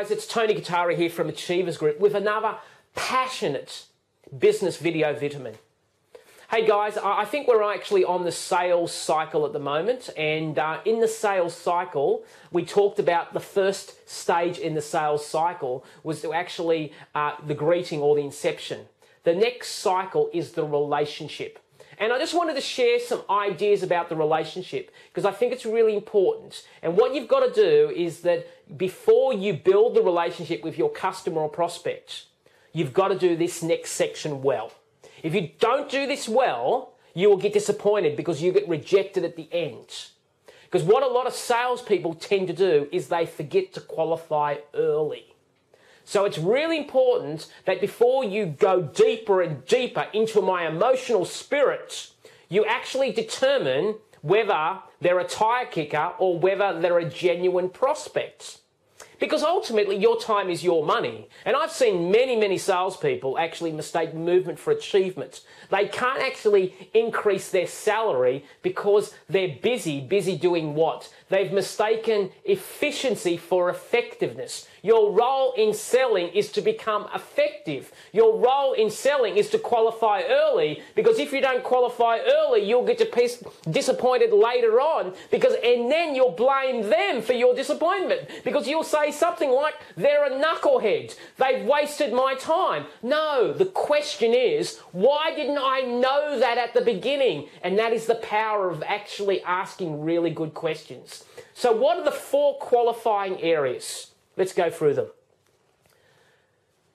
guys, it's Tony Gattari here from Achievers Group with another passionate business video vitamin. Hey guys, I think we're actually on the sales cycle at the moment, and in the sales cycle, we talked about the first stage in the sales cycle was to actually the greeting or the inception. The next cycle is the relationship. And I just wanted to share some ideas about the relationship because I think it's really important. And what you've got to do is that before you build the relationship with your customer or prospect, you've got to do this next section well. If you don't do this well, you will get disappointed because you get rejected at the end. Because what a lot of salespeople tend to do is they forget to qualify early. So it's really important that before you go deeper and deeper into my emotional spirit, you actually determine whether they're a tire kicker or whether they're a genuine prospect. Because ultimately, your time is your money. And I've seen many salespeople actually mistake movement for achievement. They can't actually increase their salary because they're busy doing what? They've mistaken efficiency for effectiveness. Your role in selling is to become effective. Your role in selling is to qualify early, because if you don't qualify early, you'll get disappointed later on, and then you'll blame them for your disappointment, because you'll say something like, they're a knucklehead, they've wasted my time. No, the question is, why didn't I know that at the beginning? And that is the power of actually asking really good questions. So what are the 4 qualifying areas? Let's go through them.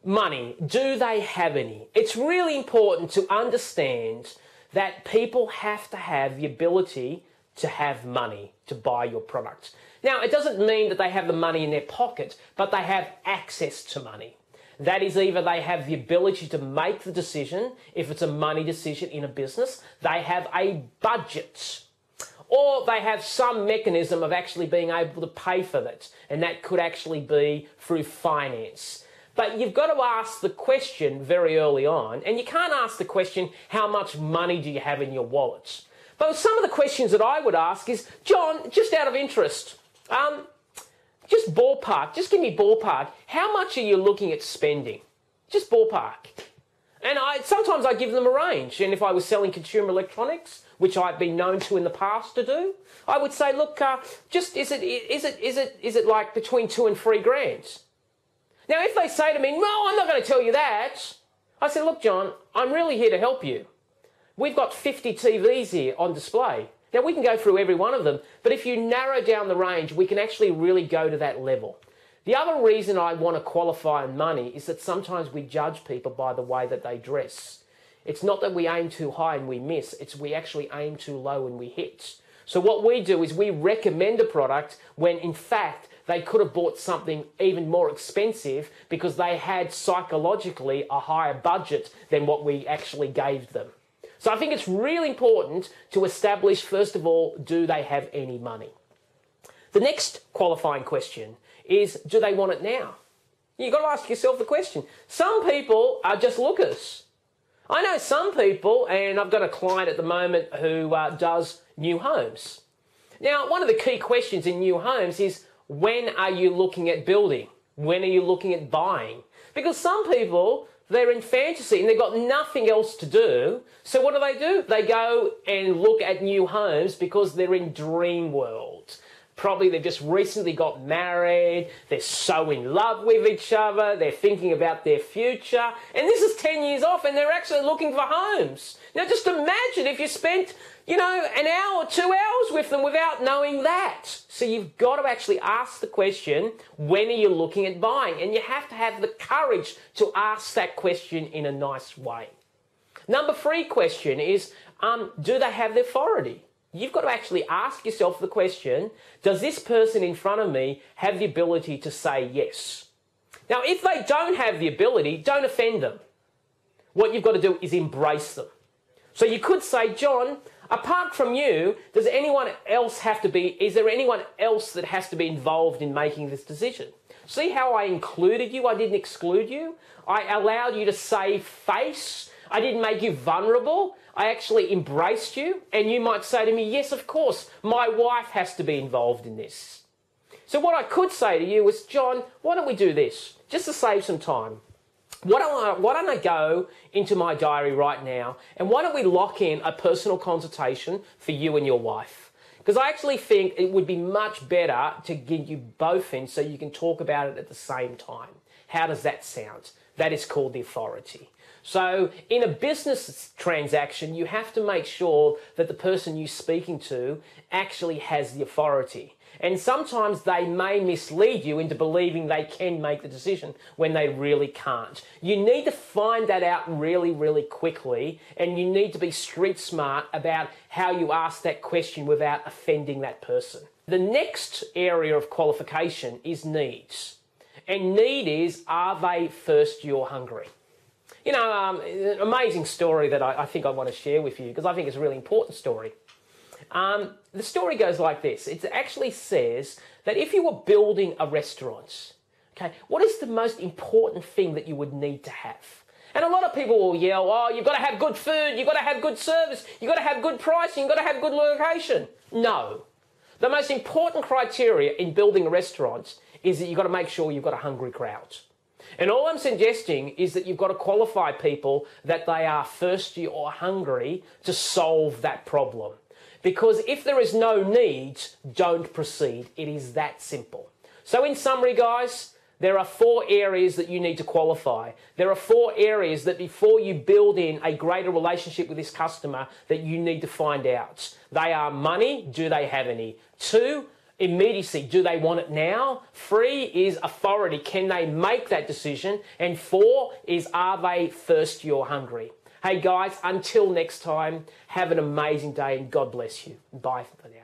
Money. Do they have any? It's really important to understand that people have to have the ability to have money to buy your product. Now, it doesn't mean that they have the money in their pocket, but they have access to money. That is, either they have the ability to make the decision, if it's a money decision in a business, they have a budget, or they have some mechanism of actually being able to pay for that, and that could actually be through finance. But you've got to ask the question very early on, and you can't ask the question, how much money do you have in your wallet? But some of the questions that I would ask is, John, just out of interest, just ballpark, just give me ballpark, how much are you looking at spending? Just ballpark. And sometimes I give them a range, and if I was selling consumer electronics, which I've been known to in the past to do, I would say, look, is it like between 2 and 3 grand? Now, if they say to me, no, I'm not going to tell you that, I say, look, John, I'm really here to help you. We've got 50 TVs here on display. Now, we can go through every one of them, but if you narrow down the range, we can actually really go to that level. The other reason I want to qualify on money is that sometimes we judge people by the way that they dress. It's not that we aim too high and we miss, it's we actually aim too low and we hit. So what we do is we recommend a product when in fact they could have bought something even more expensive because they had psychologically a higher budget than what we actually gave them. So I think it's really important to establish, first of all, do they have any money? The next qualifying question is, do they want it now? You've got to ask yourself the question. Some people are just lookers. I know some people, and I've got a client at the moment who does new homes. Now, one of the key questions in new homes is, when are you looking at building? When are you looking at buying? Because some people, they're in fantasy and they've got nothing else to do. So what do? They go and look at new homes because they're in dream world. Probably they've just recently got married, they're so in love with each other, they're thinking about their future, and this is 10 years off and they're actually looking for homes. Now just imagine if you spent, an hour or 2 hours with them without knowing that. So you've got to actually ask the question, when are you looking at buying? And you have to have the courage to ask that question in a nice way. Number 3 question is, do they have the authority? You've got to actually ask yourself the question, does this person in front of me have the ability to say yes? Now, if they don't have the ability, don't offend them. What you've got to do is embrace them. So you could say, John, apart from you, is there anyone else that has to be involved in making this decision? See how I included you? I didn't exclude you. I allowed you to save face. I didn't make you vulnerable. I actually embraced you. And you might say to me, yes, of course, my wife has to be involved in this. So what I could say to you is, John, why don't we do this? Just to save some time. Why don't I go into my diary right now, and why don't we lock in a personal consultation for you and your wife? Because I actually think it would be much better to get you both in so you can talk about it at the same time. How does that sound? That is called the authority. So in a business transaction, you have to make sure that the person you're speaking to actually has the authority. And sometimes they may mislead you into believing they can make the decision when they really can't. You need to find that out really, really quickly, and you need to be street smart about how you ask that question without offending that person. The next area of qualification is needs. And need is, are they thirsty or hungry? You know, an amazing story that I think I want to share with you, because I think it's a really important story. The story goes like this. It actually says that if you were building a restaurant, okay, what is the most important thing that you would need to have? And a lot of people will yell, oh, you've got to have good food, you've got to have good service, you've got to have good pricing, you've got to have good location. No. The most important criteria in building a restaurant is that you've got to make sure you've got a hungry crowd. And all I'm suggesting is that you've got to qualify people that they are thirsty or hungry to solve that problem. Because if there is no needs, don't proceed. It is that simple. So in summary, guys, there are 4 areas that you need to qualify. There are 4 areas that before you build in a greater relationship with this customer that you need to find out. They are money. Do they have any? 2, immediacy. Do they want it now? 3 is authority. Can they make that decision? And 4 is, are they thirsty or hungry? Hey guys, until next time, have an amazing day and God bless you. Bye for now.